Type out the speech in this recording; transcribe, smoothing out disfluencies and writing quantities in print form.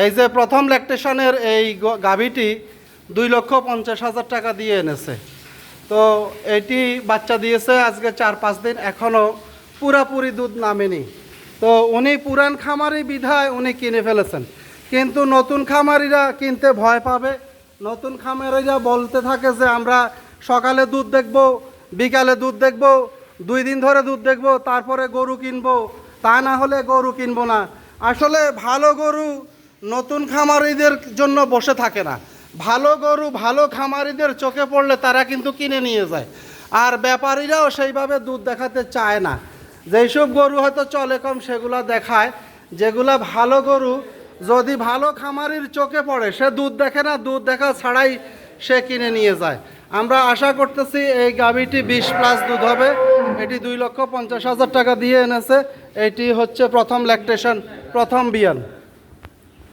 এই যে প্রথম ল্যাকটেশনের এই গাভীটি 2,50,000 টাকা দিয়ে এনেছে। তো এটি বাচ্চা দিয়েছে আজকে 4-5 দিন, এখনও পুরাপুরি দুধ নামেনি। তো উনি পুরান খামারি বিধায় উনি কিনে ফেলেছেন, কিন্তু নতুন খামারিরা কিনতে ভয় পাবে। নতুন খামারিরা বলতে থাকে যে আমরা সকালে দুধ দেখব, বিকালে দুধ দেখব, 2 দিন ধরে দুধ দেখব, তারপরে গরু কিনবো, তা না হলে গরু কিনবো না। আসলে ভালো গরু নতুন খামারিদের জন্য বসে থাকে না। ভালো গরু ভালো খামারিদের চোখে পড়লে তারা কিন্তু কিনে নিয়ে যায়। আর ব্যাপারীরাও সেইভাবে দুধ দেখাতে চায় না। যেসব গরু হয়তো চলে কম সেগুলো দেখায়। যেগুলা ভালো গরু যদি ভালো খামারির চোখে পড়ে সে দুধ দেখে না, দুধ দেখা ছাড়াই সে কিনে নিয়ে যায়। আমরা আশা করতেছি এই গাভীটি 20+ দুধ হবে। এটি 2,50,000 টাকা দিয়ে এনেছে। এটি হচ্ছে প্রথম ল্যাকটেশন, প্রথম বিয়ান।